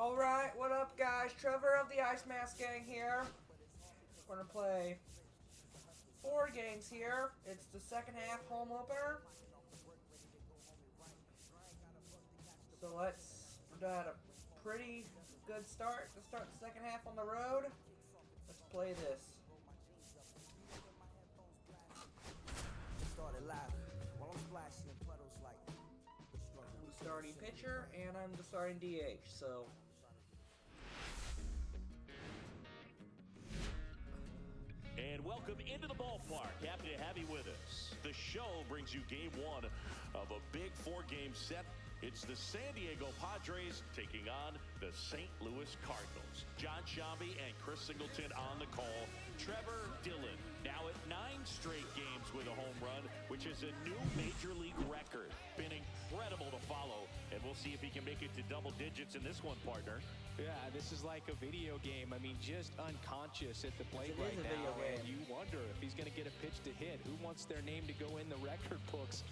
Alright, what up guys? Trevor of the Ice Mask Gang here. We're gonna play 4 games here. It's the second half home opener. So let's had a pretty good start to start the second half on the road. Let's play this. Started live while I'm splashing in puddles like I'm the starting pitcher and I'm the starting DH, so and welcome into the ballpark. Happy to have you with us. The show brings you game 1 of a big 4-game set. It's the San Diego Padres taking on the St. Louis Cardinals. John Shambi and Chris Singleton on the call. Trevor Dillon now at 9 straight games with a home run, which is a new major league record. Been incredible to follow, and we'll see if he can make it to double digits in this one, partner. Yeah, this is like a video game. I mean, just unconscious at the plate right now, and you wonder if he's going to get a pitch to hit. Who wants their name to go in the record books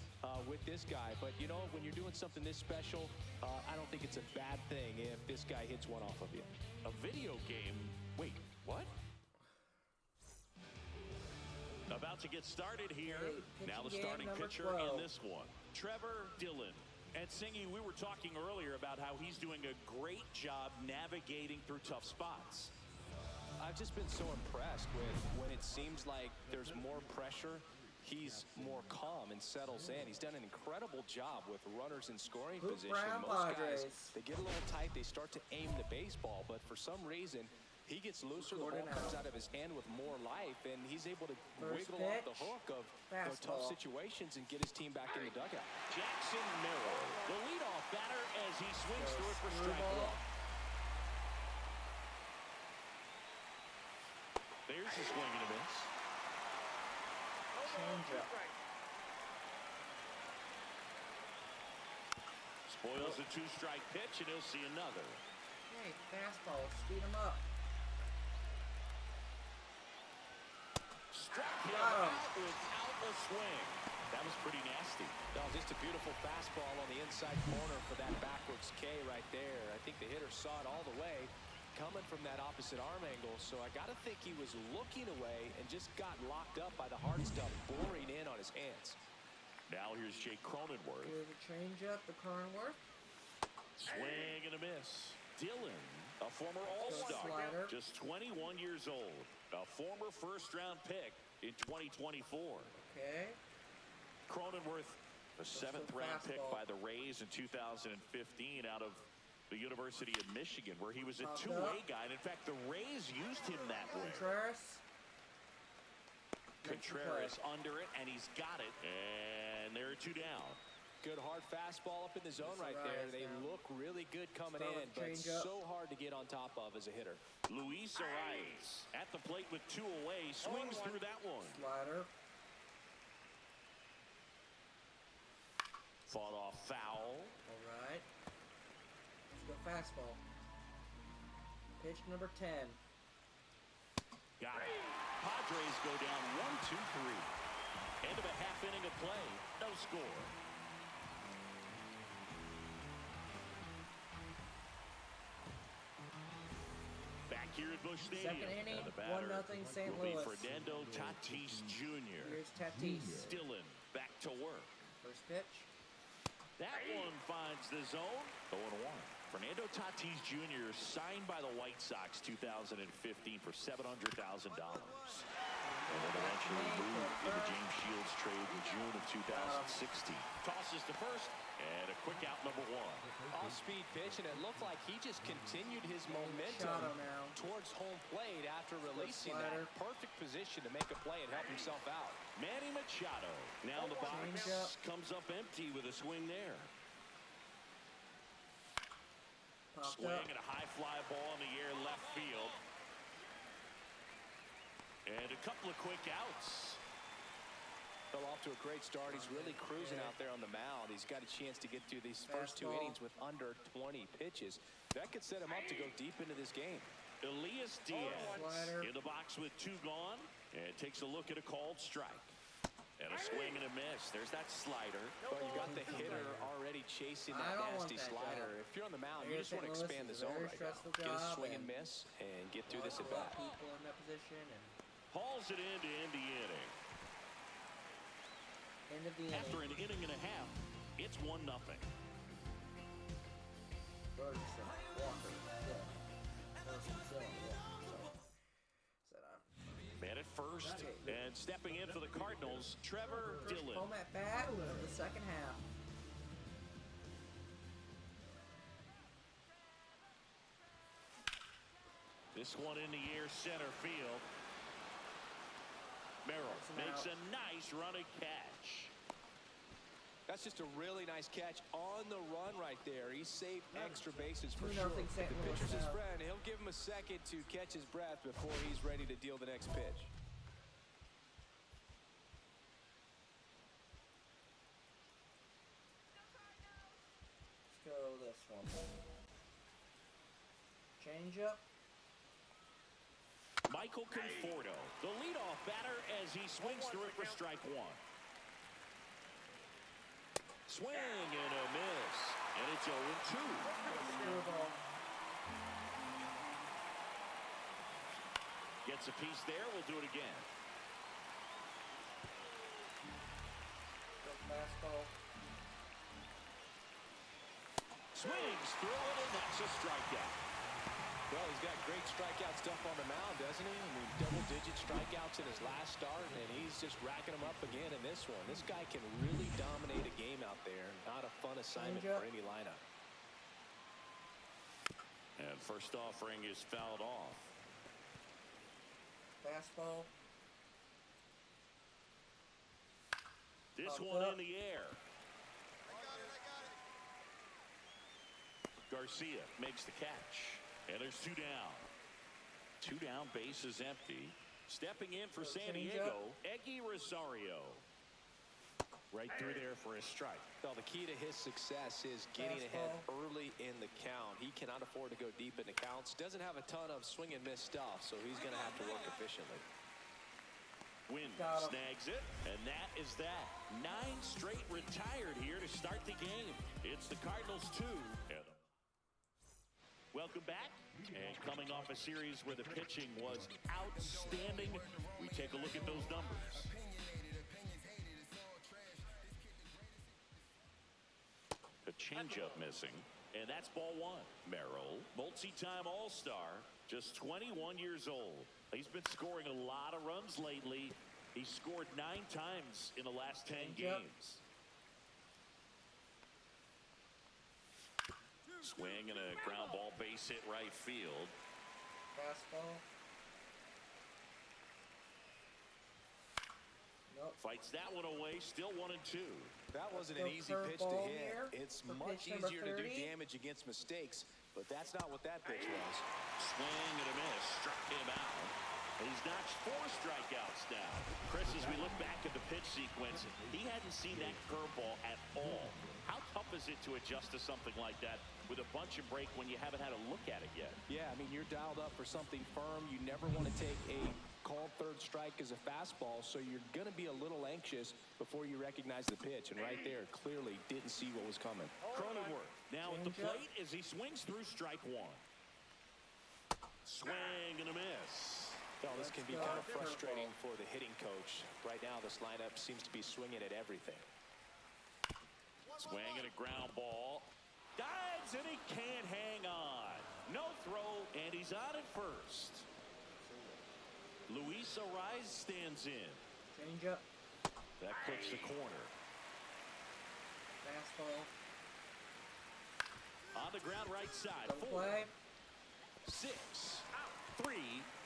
with this guy? But, you know, when you're doing something this special, I don't think it's a bad thing if this guy hits one off of you. A video game? Wait, what? About to get started here. Now the starting pitcher 12. in this one, Trevor Dillon. And Singy, we were talking earlier about how he's doing a great job navigating through tough spots. I've just been so impressed with when it seems like there's more pressure, he's more calm and settles in. He's done an incredible job with runners in scoring position. Most guys, they get a little tight, they start to aim the baseball, but for some reason, he gets looser, the ball comes out of his hand with more life, and he's able to wiggle off the hook of tough situations and get his team back in the dugout. Jackson Merrill, the leadoff batter, as he swings through it for strike 1. There's a swing and a miss. Changeup. Spoils the 2-strike pitch, and he'll see another. Hey, fastball, speed him up. Struck him out without a swing. That was pretty nasty. No, just a beautiful fastball on the inside corner for that backwards K right there. I think the hitter saw it all the way coming from that opposite arm angle, so I got to think he was looking away and just got locked up by the hard stuff boring in on his hands. Now here's Jake Cronenworth. Here's a changeup to Cronenworth. Swing and a miss. Dillon, a former All-Star, just 21 years old, a former first-round pick in 2024. Okay. Cronenworth, a 7th-round pick by the Rays in 2015 out of the University of Michigan, where he was a two-way guy. And in fact, the Rays used him that way. Contreras under it, and he's got it. And there are 2 down. Good hard fastball up in the zone right there. They look really good coming in, but so hard to get on top of as a hitter. Luis Arias at the plate with 2 away, swings through that one. Slider. Fought off foul. All right. Let's go fastball. Pitch number 10. Got it. Padres go down 1-2-3. End of a half inning of play. No score. Back here at Busch Stadium. Second inning, the batter 1-0 St. will be Louis. Fernando Tatis Jr. Here's Tatis. Dillon back to work. First pitch. That one finds the zone. 0-1. Fernando Tatis Jr. signed by the White Sox 2015 for $700,000. And then eventually moved in the James Shields trade in June of 2016. Tosses to first, and a quick out, number 1. Off-speed pitch, and it looked like he just continued his momentum towards home plate after releasing that. Perfect position to make a play and help himself out. Manny Machado now in the box. Comes up empty with a swing there. Swing and a high fly ball in the air left field. And a couple of quick outs. Fell off to a great start. He's really cruising out there on the mound. He's got a chance to get through these first 2 innings with under 20 pitches. That could set him up to go deep into this game. Elias Diaz in the box with 2 gone, and takes a look at a called strike. And a swing and a miss. There's that slider. Well, you got the hitter already chasing that nasty slider. If you're on the mound, you just want to expand the zone right now. Get a swing and miss and get through this at bat. People in that position and hauls it in to end the inning. end of the inning. After an inning and a half, it's 1-0. Ferguson, Walker, Dillon. Ferguson, Dillon, Walker. Set on. Man at first, and stepping in for the Cardinals, Trevor Dillon. Home at bat of the second half. This one in the air, center field. Merrill makes a nice running catch. That's just a really nice catch on the run right there. He saved extra bases for Who sure. knows if St. The Louis pitcher's his now. friend. He'll give him a second to catch his breath before he's ready to deal the next pitch. Let's go this one. Change up. Michael Conforto, the leadoff batter as he swings through it for strike one. Swing and a miss, and it's 0-2. Screwball. Gets a piece there, we'll do it again. Go fastball. Swings through it, and that's a strikeout. Well, he's got great strikeout stuff on the mound, doesn't he? I mean, double-digit strikeouts in his last start, and he's just racking them up again in this one. This guy can really dominate a game out there. Not a fun assignment for any lineup. And first offering is fouled off. Fastball. This Popped one up. in the air. Garcia makes the catch. And there's 2 down. 2 down, base is empty. Stepping in for San Diego, Eggy Rosario. Right through there for a strike. Well, the key to his success is getting ahead early in the count. He cannot afford to go deep in the counts. Doesn't have a ton of swing and miss stuff, so he's going to have to work efficiently. Win snags it, and that is that. 9 straight retired here to start the game. It's the Cardinals 2. Welcome back, and coming off a series where the pitching was outstanding, we take a look at those numbers. A changeup missing, and that's ball 1. Merrill, multi-time All-Star, just 21 years old. He's been scoring a lot of runs lately. He scored 9 times in the last 10 games. Swing and a ground ball, base hit right field. Fastball. Nope. Fights that one away, still 1-2. That wasn't an easy pitch to hit. It's much easier to do damage against mistakes, but that's not what that pitch was. Swing and a miss, struck him out. And he's notched 4 strikeouts now. Chris, as we look back at the pitch sequence, he hadn't seen that curveball at all. How tough is it to adjust to something like that with a bunch and break when you haven't had a look at it yet? Yeah, I mean, you're dialed up for something firm. You never want to take a called third strike as a fastball, so you're going to be a little anxious before you recognize the pitch. And right there, clearly didn't see what was coming. Cronenworth now at the plate as he swings through strike 1. Swing and a miss. Well, this can be kind of frustrating for the hitting coach. Right now, this lineup seems to be swinging at everything. Swing and a ground ball. Dives and he can't hang on. No throw, and he's on at first. Luis Ariz stands in. Change up. That clips the corner. Fastball. On the ground right side. Double 4, play. 6, 3,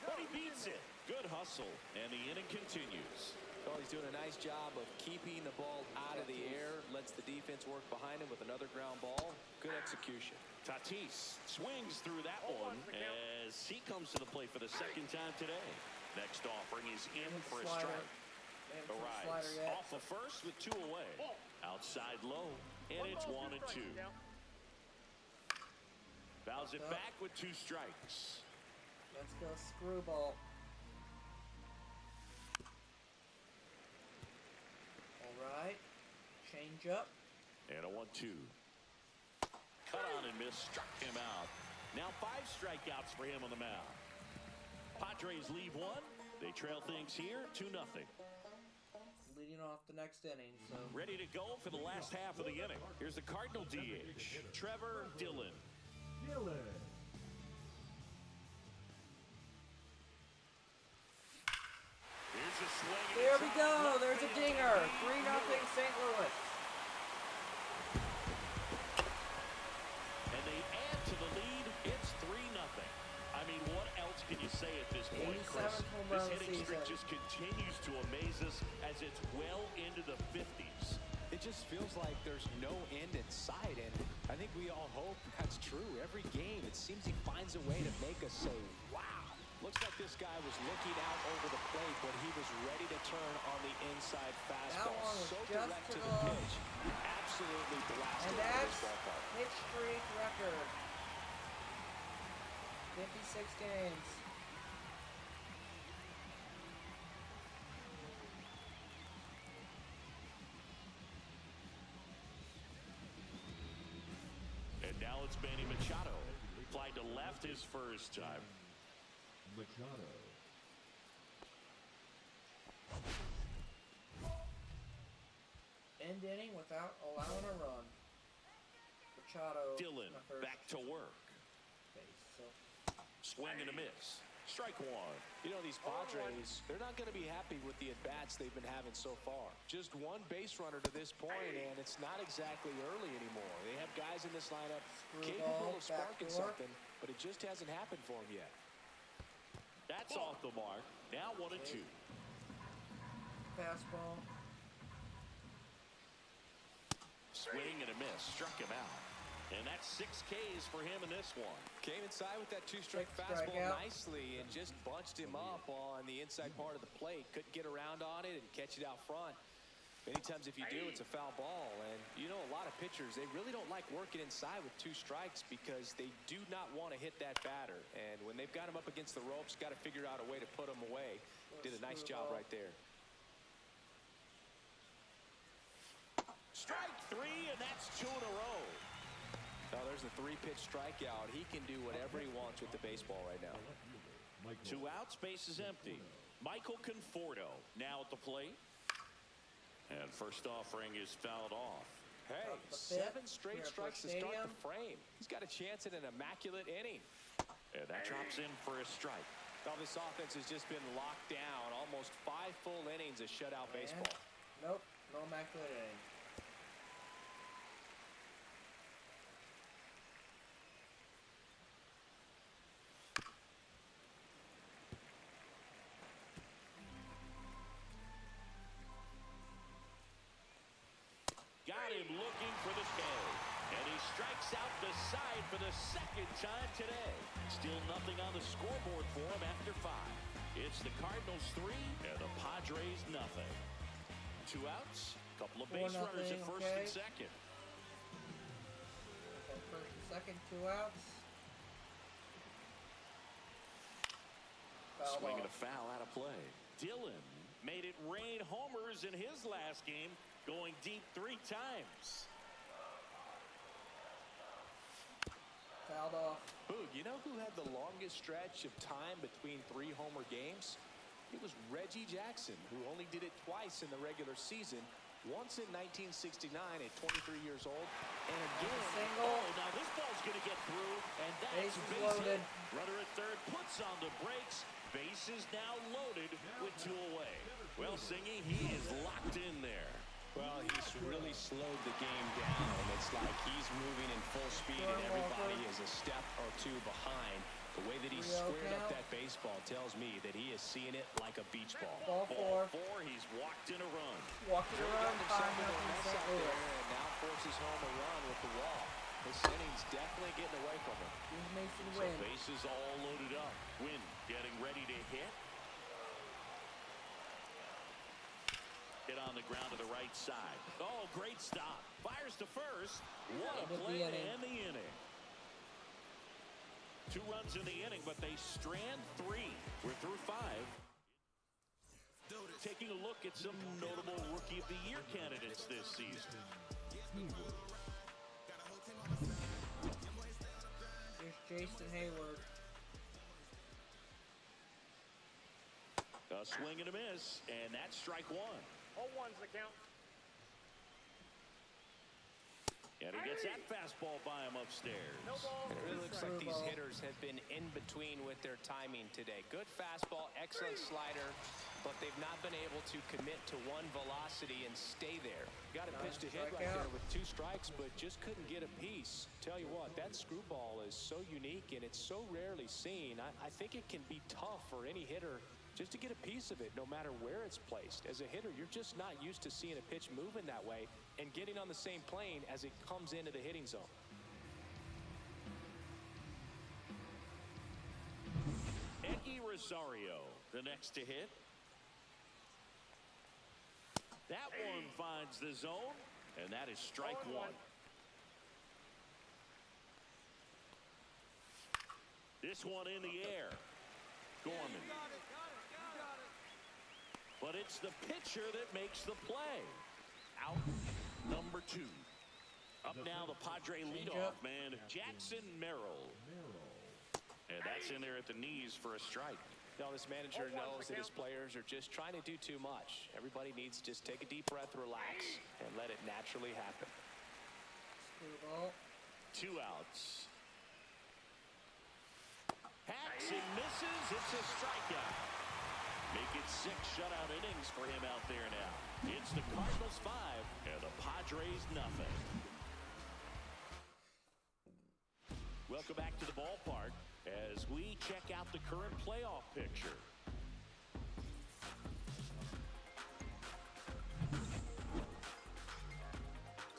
but he beats it. Good hustle, and the inning continues. Well, he's doing a nice job of keeping the ball out of the air, lets the defense work behind him with another ground ball. Good execution. Tatis swings through that one as he comes to the plate for the second time today. Next offering is in for a strike. Ariz off of first with 2 away. Outside low, and it's 1-2. Fouls it back with 2 strikes. Let's go screwball. Change up. And a 1-2. Cut on and miss, struck him out. Now 5 strikeouts for him on the mound. Padres leave 1. They trail things here 2-0. Leading off the next inning. So ready to go for the last half of the inning. Here's the Cardinal DH, Trevor Dillon. Here's a swing. There we go. There's a dinger. 3-0 St. Louis. And they add to the lead. It's 3-0. I mean, what else can you say at this point, Chris? This hitting streak just continues to amaze us as it's well into the 50s. It just feels like there's no end in sight, and I think we all hope that's true. Every game, it seems he finds a way to make us say, wow. Looks like this guy was looking out over the plate, but he was ready to turn on the inside fastball. So direct to the pitch. He absolutely blasted and that's hit streak record. 56 games. And now it's Manny Machado. Fly to left his first time. Machado. End inning without allowing a run. Machado. Dillon back to work. Swing and a miss. Strike 1. You know, these Padres, they're not going to be happy with the at-bats they've been having so far. Just one base runner to this point, and it's not exactly early anymore. They have guys in this lineup capable of sparking something, but it just hasn't happened for them yet. That's off the mark. Now 1-2. Fastball. Swing and a miss. Struck him out. And that's 6 Ks for him in this one. Came inside with that 2-strike fastball nicely and just bunched him up on the inside part of the plate. Couldn't get around on it and catch it out front. Many times if you do, it's a foul ball. And you know, a lot of pitchers, they really don't like working inside with 2 strikes because they do not want to hit that batter. And when they've got him up against the ropes, got to figure out a way to put him away. Did a nice job right there. Strike 3, and that's 2 in a row. Now there's the 3-pitch strikeout. He can do whatever he wants with the baseball right now. 2 outs, base is empty. Michael Conforto now at the plate. And first offering is fouled off. Hey, 7 straight strikes to start the frame. He's got a chance at an immaculate inning. And that drops in for a strike. Now this offense has just been locked down. Almost 5 full innings of shutout baseball. Nope, no immaculate inning. Got him looking for the K. And he strikes out the side for the 2nd time today. Still nothing on the scoreboard for him after 5. It's the Cardinals 3 and the Padres nothing. 2 outs. Couple of base runners at first and second. At first and second, 2 outs. Swing and a foul out of play. Dillon made it rain homers in his last game, going deep 3 times. Fouled off. Boog, you know who had the longest stretch of time between 3 homer games? It was Reggie Jackson, who only did it twice in the regular season. Once in 1969 at 23 years old, and again. Single. Oh, now this ball's going to get through, and that's base loaded. Runner at third puts on the brakes. Base is now loaded with 2 away. Well, Singy, he is locked in there. Well, he's really slowed the game down. It's like he's moving in full speed, and everybody is a step or 2 behind. The way that he squared up that baseball tells me that he is seeing it like a beach ball. Ball 4. He's walked in a run. Walked in a run. 5-0 St. Louis. And now forces home a run with the wall. This inning's definitely getting away from him. Here's Mason Wynn. So bases all loaded up. Wynn getting ready to hit. Hit on the ground to the right side. Oh, great stop. Fires to first. What a play to end the inning. 2 runs in the inning, but they strand 3. We're through 5. taking a look at some notable Rookie of the Year candidates this season. Here's Jason Hayward. A swing and a miss, and that's strike one. 0-1's the count. And he gets that fastball by him upstairs. No ball. It really looks like these hitters have been in between with their timing today. Good fastball, excellent slider, but they've not been able to commit to one velocity and stay there. Got a pitch to hit right there with 2 strikes, but just couldn't get a piece. Tell you what, that screwball is so unique and it's so rarely seen. I think it can be tough for any hitter just to get a piece of it, no matter where it's placed. As a hitter, you're just not used to seeing a pitch moving that way and getting on the same plane as it comes into the hitting zone. Eddie Rosario, the next to hit. That one finds the zone, and that is strike one. This one in the air. Gorman. But it's the pitcher that makes the play. Out number 2. Up now the Padre leadoff man, Jackson Merrill. And that's in there at the knees for a strike. Now this manager knows that his players are just trying to do too much. Everybody needs to just take a deep breath, relax, and let it naturally happen. Screwball. 2 outs. Hacks and misses. It's a strikeout. Make it 6 shutout innings for him out there now. It's the Cardinals 5 and the Padres nothing. Welcome back to the ballpark as we check out the current playoff picture.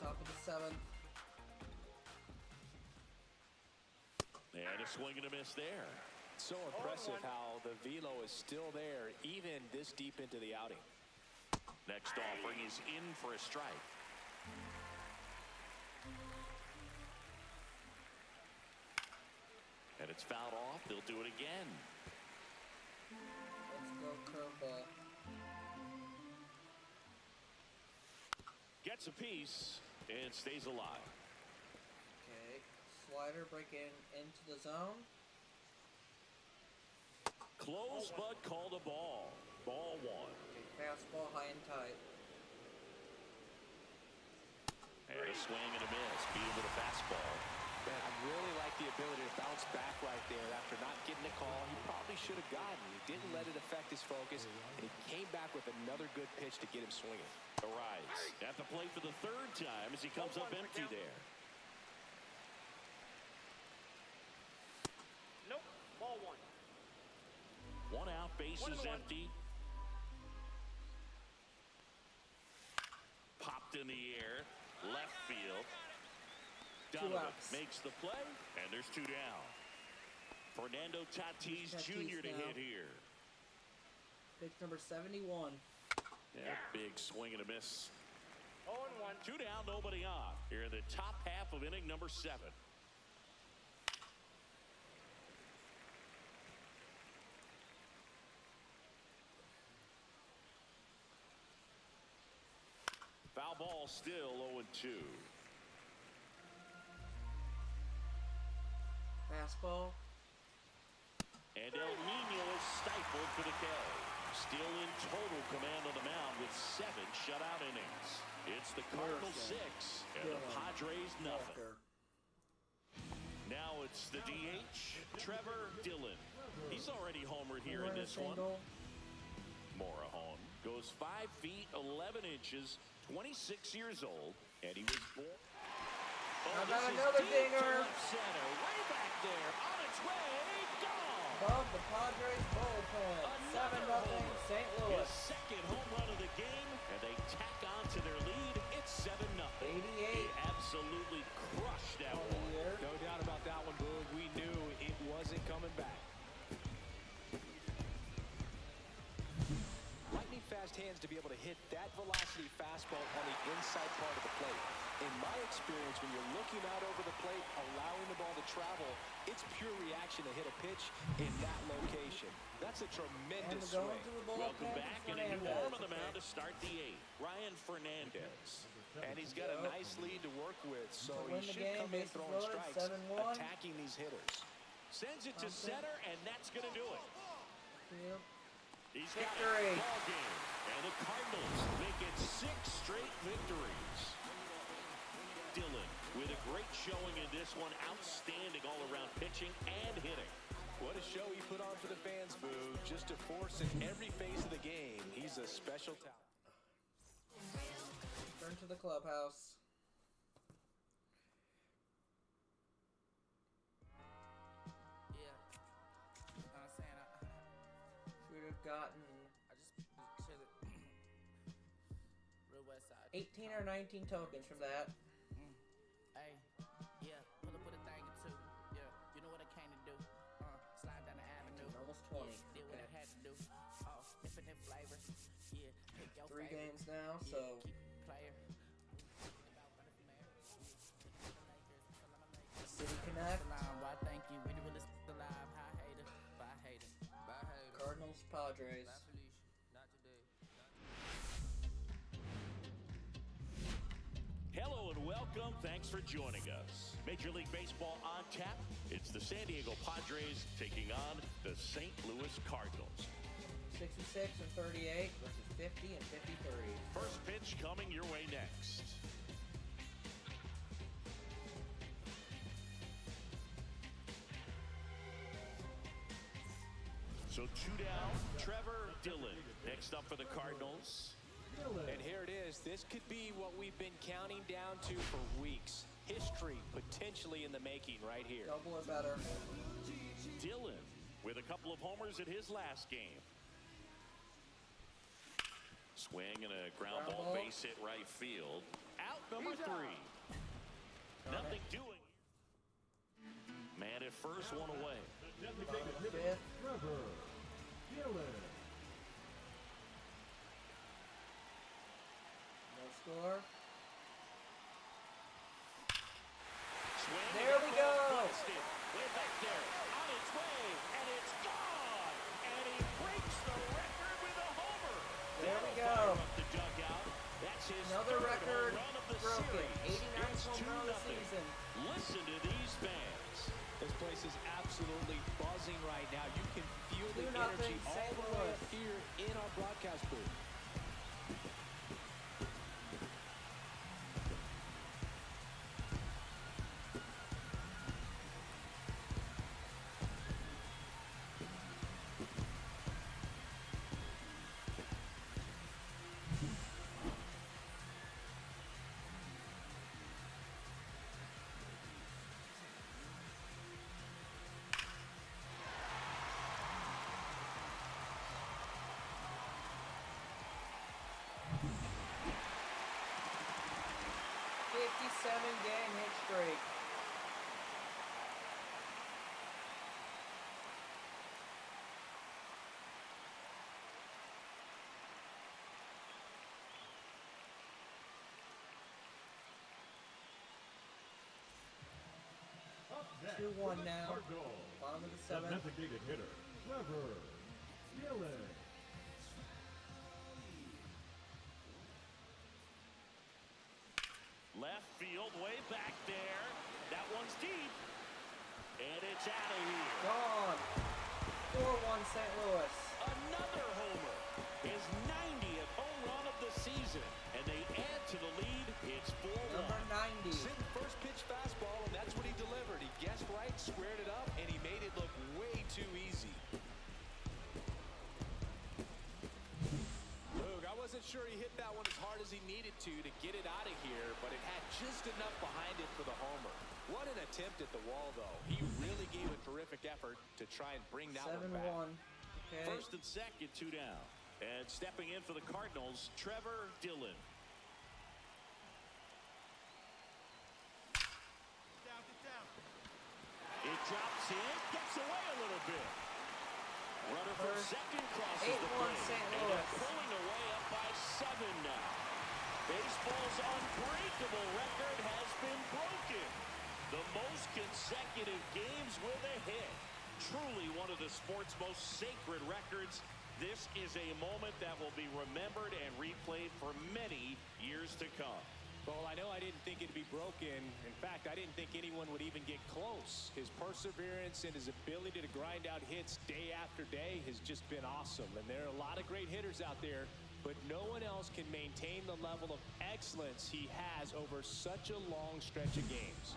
Top of the 7th. And a swing and a miss there. So impressive how the velo is still there even this deep into the outing. Next offering is in for a strike. And it's fouled off. They'll do it again. Let's go curveball. Gets a piece and stays alive. Okay. Slider breaking into the zone. Close, but called a ball. Ball 1. Okay, fastball high and tight. And a swing and a miss. Beat him with a fastball. Man, I really like the ability to bounce back right there after not getting a call he probably should have gotten. He didn't let it affect his focus, and he came back with another good pitch to get him swinging. Arrives at the plate for the 3rd time as he comes up empty there. Nope. Ball 1. 1 out, bases empty. Popped in the air, left field. Donovan makes the play, and there's 2 down. Fernando Tatis Jr. to hit here. Pitch number 71. Yeah, big swing and a miss. 0-1. 2 down, nobody on. Here in the top half of inning number 7. Foul ball still 0-2. Fastball. And El Nino is stifled for the K. Still in total command of the mound with 7 shutout innings. It's the Cardinals 6 and the Padres nothing. Now it's the DH, Trevor Dillon. He's already homered here in this one. Morahan goes 5 feet 11 inches, 26 years old, and he was born. How about another dinger? Left center, way back there, on its way, gone. Above the Padres bullpen. 7-0 St. Louis. His 2nd home run of the game, and they tack on to their lead. It's 7-0. 88. He absolutely crushed that one. No doubt about that one, Boog. We knew it wasn't coming back. Lightning fast hands to be able to hit that velocity fastball on the inside part of the plate. In my experience, when you're looking out over the plate, allowing the ball to travel, It's pure reaction to hit a pitch in that location. That's a tremendous And going swing. to the bullpen, Welcome back, and a new Fernandez. arm on the mound to start the 8th. Ryan Fernandez. And he's got a nice lead to work with, so To he win the should game, come in bases throwing loaded, strikes, 7-1. attacking these hitters. Sends it to center, and that's going to do it. Yep. He's got Victory. a ball game. And the Cardinals make it 6 straight victories. Dillon with a great showing in this one. Outstanding all-around pitching and hitting. What a show he put on for the fans, Boo. Just a force in every phase of the game. He's a special talent. Turn to the clubhouse. Yeah. You know what I'm saying? Should have gotten I just chillin'. Real West Side. 18 or 19 tokens from that. Hey, yeah, pull up with a thing or two. Yeah, you know what I came to do. Slide down the avenue. Almost 20. Yeah, did what I had to do. Oh, infinite flavors. Yeah, pick your 3 favorite. games now, Yeah, so keep it player. City Connect, Why thank you? We the realest alive. High hater. Bye hater. Bye hater. Cardinals, Padres. Bye Felicia. Not today. Hello and welcome. Thanks for joining us. Major League Baseball on tap. It's the San Diego Padres taking on the St. Louis Cardinals. 66 and 38 versus 50 and 53. First pitch coming your way next. So 2 down, Trevor Dillon next up for the Cardinals. And here it is. This could be what we've been counting down to for weeks. History potentially in the making right here. Double or better. Dillon with a couple of homers in his last game. Swing and a ground ball, base hit right field. Out number 3. Nothing doing. Man at first, one away. Fifth. Trevor Dillon. No score. Swing. There we go. Blasted. Way back there. On its way. And it's gone. And he breaks the record with a homer. There we That'll go. fire up the dugout. That's his Another third record home run of the broken. series. 89 It's home run of the 2-0. season. Listen to these fans. This place is absolutely buzzing right now. You can feel the 2-0 energy all St. the way Louis. up here in our broadcast booth. Game hit streak. Up next, 2-1 now. Cardinals. Bottom of the The 7th. designated hitter, Trevor Dillon. Left field, way back there. That one's deep. And it's out of here. Gone. 4-1 St. Louis. Another homer. His 90th home run of the season. And they add to the lead. It's 4-1. Number 90. Sitting first pitch fastball, and that's what he delivered. He guessed right, squared it up, and he made it look way too easy. Luke, I wasn't sure he hit that one as hard as he needed to get it out of here, but it had just enough behind it for the homer. What an attempt at the wall, though. He really gave a terrific effort to try and bring that one back. 7-1. Okay. First and second, 2 down. And stepping in for the Cardinals, Trevor Dillon. It drops in, gets away a little bit. Runner for First, second crosses the 8-1 plate. St. And Louis. they're pulling away up by 7 now. Baseball's unbreakable record has been broken. The most consecutive games with hit. Truly one of the sport's most sacred records. This is a moment that will be remembered and replayed for many years to come. Well, I know I didn't think it'd be broken. In fact, I didn't think anyone would even get close. His perseverance and his ability to grind out hits day after day has just been awesome. And there are a lot of great hitters out there, but no one else can maintain the level of excellence he has over such a long stretch of games.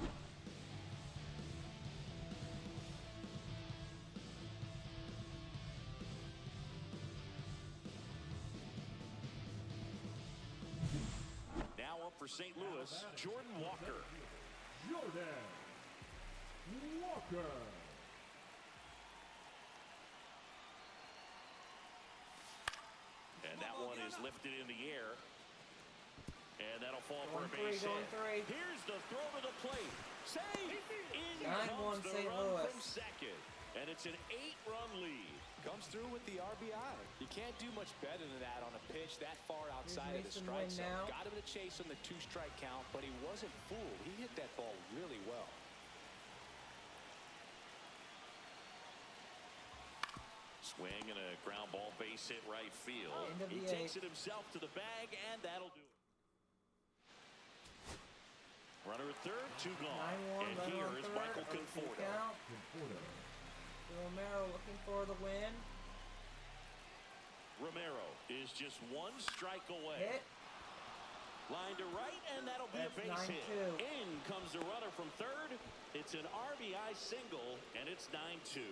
For St. Louis, Jordan Walker. Jordan Walker. And that one is lifted in the air. And that'll fall for a Going base hit. three. Here's the throw to the plate. Save! In 9-1 comes the St. run Louis. from second. And it's an 8-run lead. Comes through with the RBI. You can't do much better than that on a pitch that far outside of the Mason strike Wayne zone. now. Got him to chase on the 2-strike count, but he wasn't fooled. He hit that ball really well. Swing and a ground ball base hit right field. He End of the takes eighth. it himself to the bag, and that'll do it. Runner at third, 2 gone. 9-1, And runner here on is third. Michael 0-2 Conforto. count. Conforto. Romero looking for the win. Romero is just 1 strike away. Hit. Line to right, and that'll be That's a base hit. 9-2. In comes the runner from third. It's an RBI single, and it's 9-2.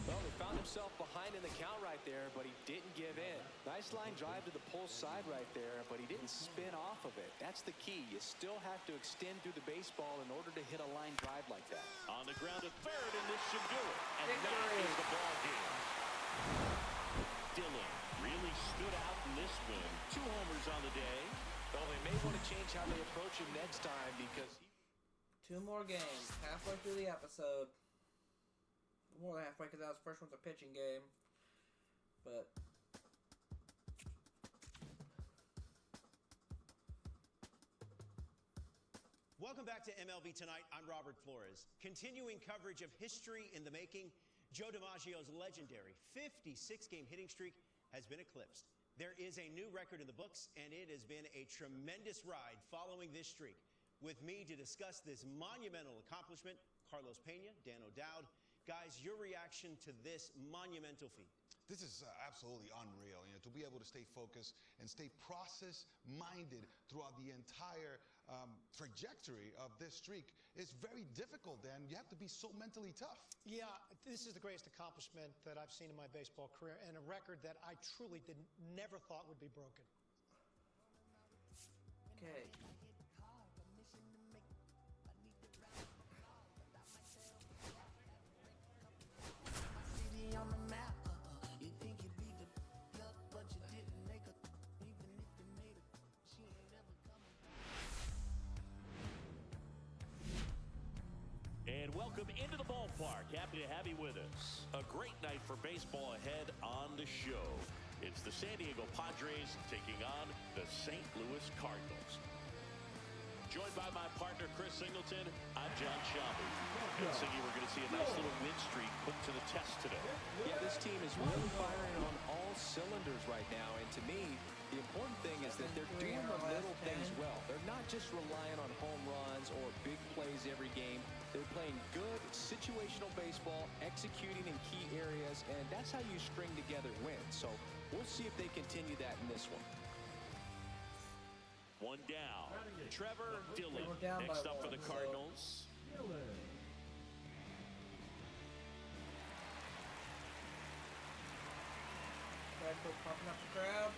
Well, he found himself behind in the count right there, but he didn't give in. Nice line drive to the pull side right there, but he didn't spin off of it. That's the key. You still have to extend through the baseball in order to hit a line drive like that. On the ground at third, and this should do it. And that Victory. is the ball game. Dillon really stood out in this win. 2 homers on the day. Well, they may want to change how they approach him next time because he... 2 more games. Halfway through the episode. More than halfway, because that was the first one's a pitching game. But welcome back to MLB Tonight. I'm Robert Flores. Continuing coverage of history in the making, Joe DiMaggio's legendary 56-game hitting streak has been eclipsed. There is a new record in the books, and it has been a tremendous ride following this streak. With me to discuss this monumental accomplishment, Carlos Pena, Dan O'Dowd. Guys, your reaction to this monumental feat? This is absolutely unreal, to be able to stay focused and stay process-minded throughout the entire trajectory of this streak is very difficult, Dan. You have to be so mentally tough. Yeah, this is the greatest accomplishment that I've seen in my baseball career, and a record that I truly never thought would be broken. okay. And welcome into the ballpark. Happy to have you with us. A great night for baseball ahead on the show. It's the San Diego Padres taking on the St. Louis Cardinals. Joined by my partner, Chris Singleton, I'm John Shelby. And Singy, we're going to see a nice little win streak put to the test today. Yeah, this team is really firing on all cylinders right now, and to me, the important thing is that they're doing the little things well. They're not just relying on home runs or big plays every game. They're playing good situational baseball, executing in key areas, and that's how you string together wins. So we'll see if they continue that in this one. One down. Trevor Dillon We're down next by up for the one, so- Cardinals. Dillon. Bradford pumping up the crowd.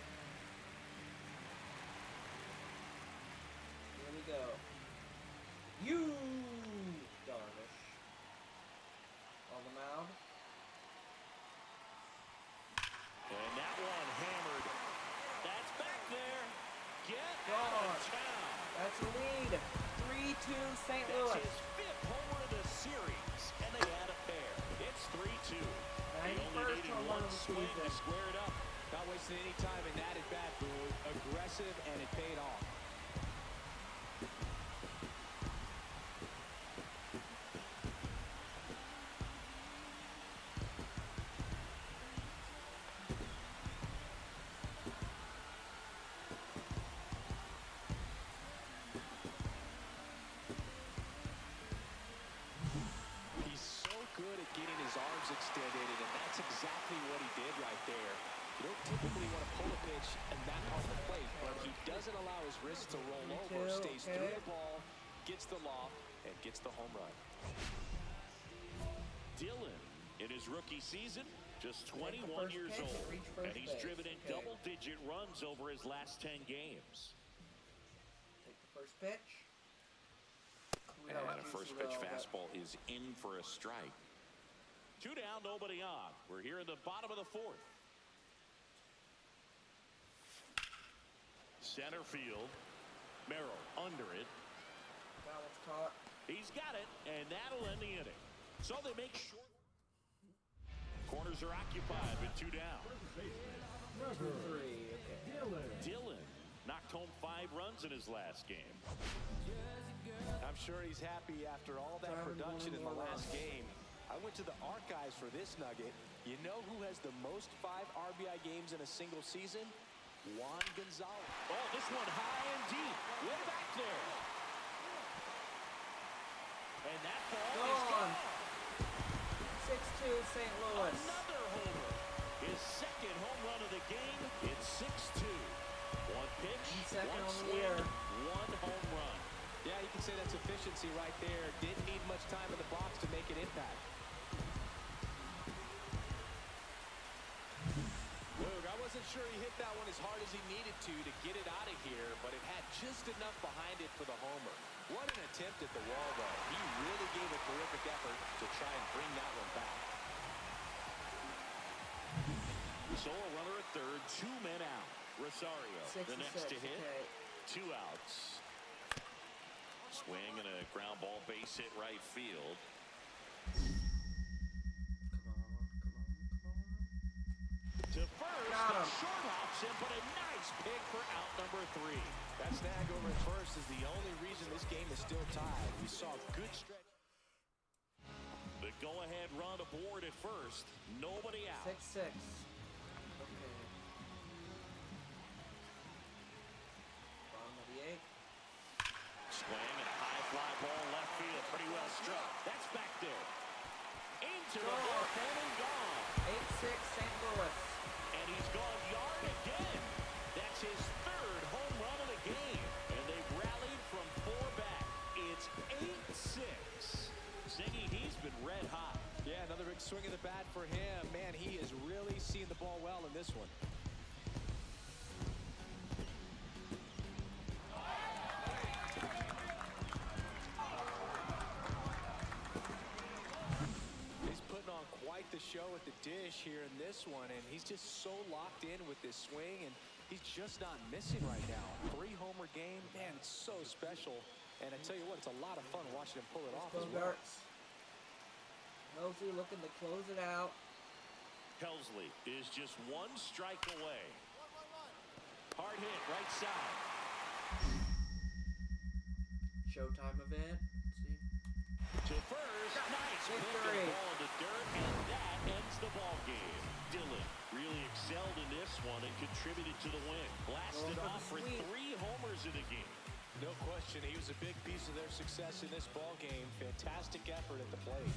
Here we go. You Darvish. On the mound. And that one hammered. That's back there. Get out Gone. of town. That's a lead. 3-2 St. That's Louis. his 5th homer of the series, and they add a pair. It's 3-2. He only 91st needed home run one of the swing to season. square it up. Not wasting any time in that at bat, Boo. Aggressive, and it paid off. his arms extended, and that's exactly what he did right there. You don't typically want to pull a pitch and that off the plate, but he doesn't allow his wrists to roll over, stays through the ball, gets the loft, and gets the home run. Dylan, in his rookie season, just 21 years old, and he's driven in double-digit runs over his last 10 games. Take the first pitch. And a first pitch fastball is in for a strike. 2 down, nobody on. We're here in the bottom of the 4th. Center field. Merrill under it. That one's caught. He's got it, and that'll end the inning. So they make short. Corners are occupied with 2 down. Number 3. Dylan knocked home 5 runs in his last game. I'm sure he's happy after all that production in the last game. I went to the archives for this nugget. You know who has the most 5 RBI games in a single season? Juan Gonzalez. Oh, this one high and deep. Way back there. And that ball is gone. 6-2 St. Louis. Another homer. His second home run of the game. It's 6-2. 1 pitch, 1 swing, 1 home run. Yeah, you can say that's efficiency right there. Didn't need much time in the box to make an impact. Look, I wasn't sure he hit that one as hard as he needed to get it out of here, but it had just enough behind it for the homer. What an attempt at the wall, though. He really gave a terrific effort to try and bring that one back. So a runner at third, 2 men out. Rosario, the next to hit. 2 outs. Swing and a ground ball base hit right field. To first, the short hops in, but a nice pick for out number 3. That snag over at first is the only reason this game is still tied. We saw good stretch. The go-ahead run aboard at first. Nobody out. 6-6. Okay. Bottom of the 8th. Swing and a high fly ball left field. Pretty well struck. That's back there. Into the bullpen and gone. 8-6 St. Louis. And he's gone yard again. That's his 3rd home run of the game. And they've rallied from 4 back. It's 8-6. Ziggy, he's been red hot. Yeah, another big swing of the bat for him. Man, he is really seeing the ball well in this one. He's putting on quite the show at the dish here in this one, and he's just so locked in with this swing, and he's just not missing right now. 3-homer game, man, it's so special. And I tell you what, it's a lot of fun watching him pull it off as well. Helsley looking to close it out. Helsley is just 1 strike away. Hard hit, right side. Showtime event. Let's see. To first, nice pick of the ball in the dirt, and that ends the ball game. Dylan really excelled in this one and contributed to the win. Blasted off for 3 homers in the game. No question, he was a big piece of their success in this ball game. Fantastic effort at the plate.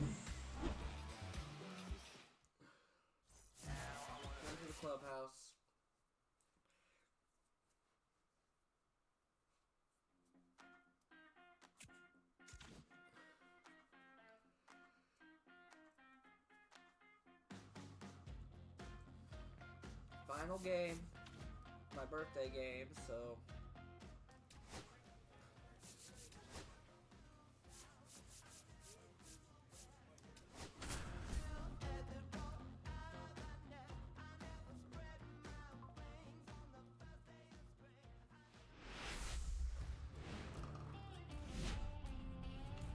Go to the clubhouse. Final game. My birthday game, so...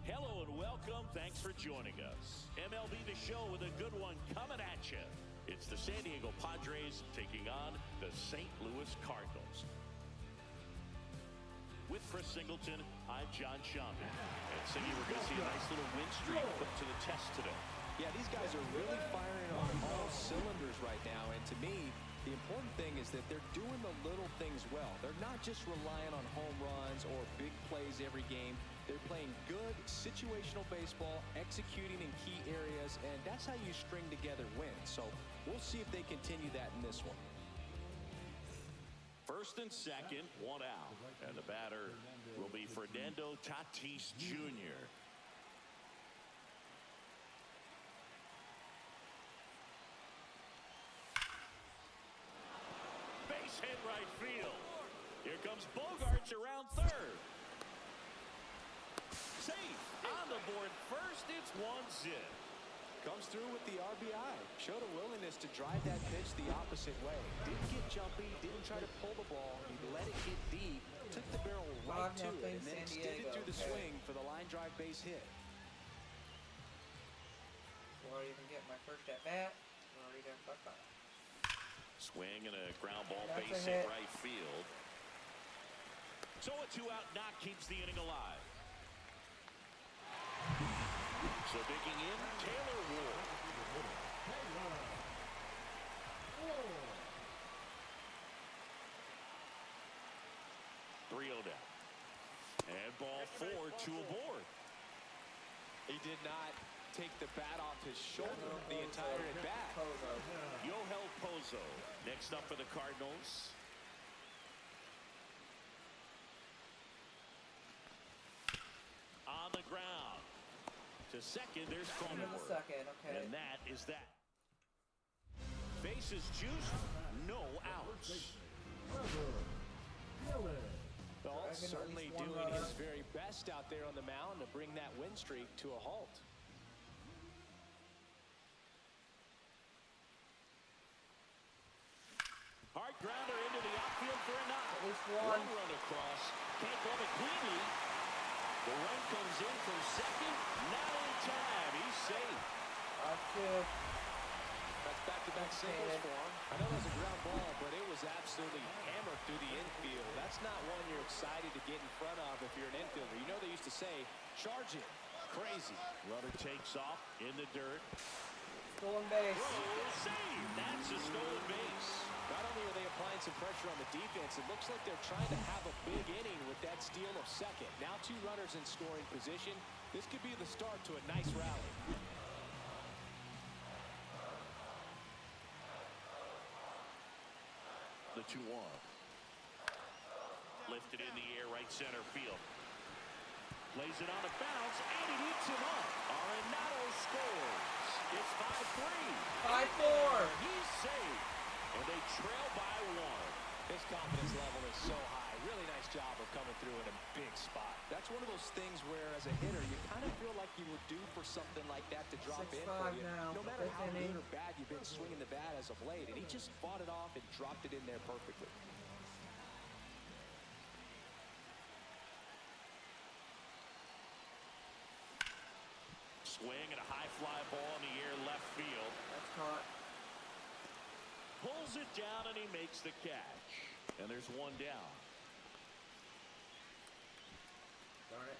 Hello and welcome. Thanks for joining us. MLB The Show with a good one coming at you. It's the San Diego Padres taking on the St. Louis Cardinals. With Chris Singleton, I'm John Shamden. And Siggy, we're going to see a nice little win streak put to the test today. Yeah, these guys are really firing on all cylinders right now. And to me, the important thing is that they're doing the little things well. They're not just relying on home runs or big plays every game. They're playing good situational baseball, executing in key areas, and that's how you string together wins. So we'll see if they continue that in this one. First and second, one out. And the batter will be Fernando Tatis Jr. Base hit right field. Here comes Bogarts around third. Safe. On the board first, it's 1-0. Comes through with the RBI. Showed a willingness to drive that pitch the opposite way. Didn't get jumpy, didn't try to pull the ball. He let it get deep, took the barrel right to it, and then extended through the swing for the line drive base hit. Before I even get my first at bat, I'm already done fucked up. Swing and a ground ball base hit right field. So a 2-out knock keeps the inning alive. So digging in, Taylor Ward. 3-0 down. And ball 4, 2 aboard. He did not take the bat off his shoulder the entire at bat. Yohel Pozo next up for the Cardinals. On the ground. To second, there's Cronenworth. And that is that. Bases juiced, no outs. Well, certainly doing his very best out there on the mound to bring that win streak to a halt. Hard grounder into the outfield for a knock. At least one. Run across. Can't glove it cleanly. The run comes in from second. Not in time. He's safe. That's back-to-back singles for him. I know that was a ground ball, but it was absolutely hammered through the infield. That's not one you're excited to get in front of if you're an infielder. You know they used to say, charge it. Crazy. Runner takes off in the dirt. Stolen base. Save. That's a stolen base. Not only are they applying some pressure on the defense, it looks like they're trying to have a big inning with that steal of second. Now 2 runners in scoring position. This could be the start to a nice rally. The 2-1. Lifted in the air, right center field. Plays it on a bounce, and he eats him up. Arenado scores. It's 5-3. 5-4. He's safe. And they trail by 1. His confidence level is so high. Really nice job of coming through in a big spot. That's one of those things where, as a hitter, you kind of feel like you were due for something like that to drop in for you. Now, no matter how good or bad you've been swinging the bat as of late, and he just fought it off and dropped it in there perfectly. Swing and a high fly ball in the air left field. That's caught. Pulls it down and he makes the catch. And there's 1 down. Darn it.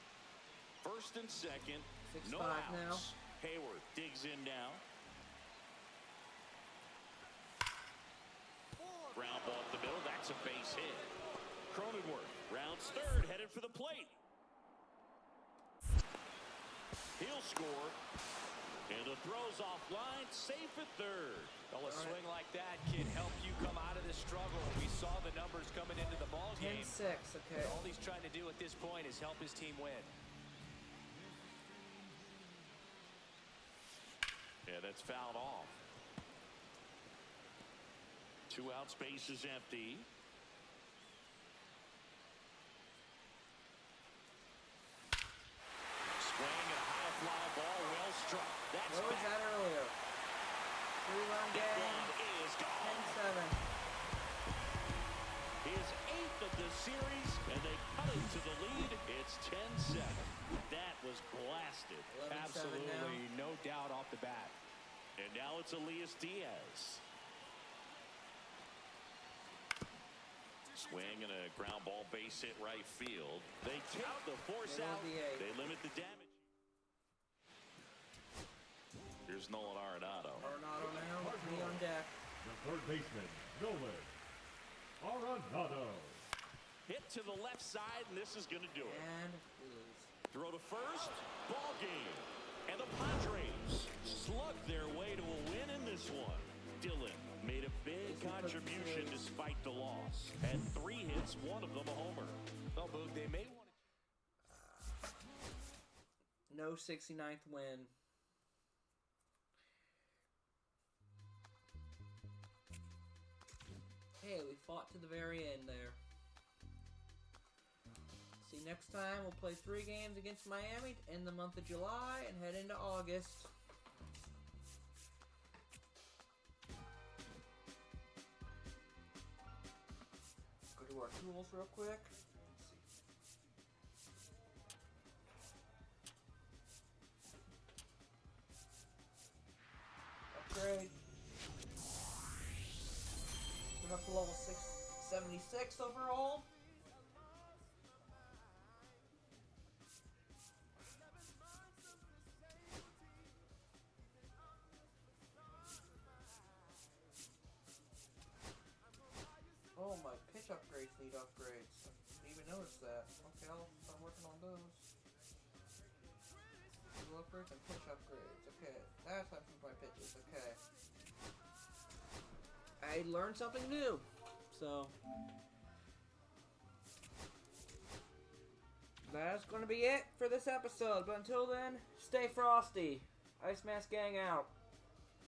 First and second. 6-5 no outs. now. Hayward digs in now. Ground ball up the middle. That's a base hit. Cronenworth rounds third, headed for the plate. He'll score. And the throw's offline, safe at third. Well, a swing like that can help you come out of this struggle. We saw the numbers coming into the ball game. 10-6, okay. All he's trying to do at this point is help his team win. Yeah, that's fouled off. 2 out, space is empty. Swing and a high fly ball, well struck. That's What was that earlier? 3-run game. Is gone. 10-7. His 8th of the series, and they cut it to the lead. It's 10-7. That was blasted. 11-7 Absolutely, now. no doubt off the bat. And now it's Elias Diaz. Swing and a ground ball base hit right field. They take the force out. They limit the damage. Here's Nolan Arenado. Arenado now. Me on deck. The third baseman, Nolan Arenado. Hit to the left side, and this is going to do it. And we lose. Throw to first. Ball game. And the Padres slug their way to a win in this one. Dylan made a big contribution despite the loss. Had 3 hits, one of them a homer. Well, Boog, they may want to... No 69th win. Hey, we fought to the very end there. See, next time we'll play 3 games against Miami in the month of July and head into August. Go to our tools real quick. Upgrade. We're up to level 676 overall. Oh, my pitch upgrades need upgrades. I didn't even notice that. Okay, I'll start working on those. Skill upgrades and pitch upgrades. Okay, that's how I improve my pitches. Okay. I learned something new. So that's going to be it for this episode. But until then, stay frosty. Ice Mask Gang out.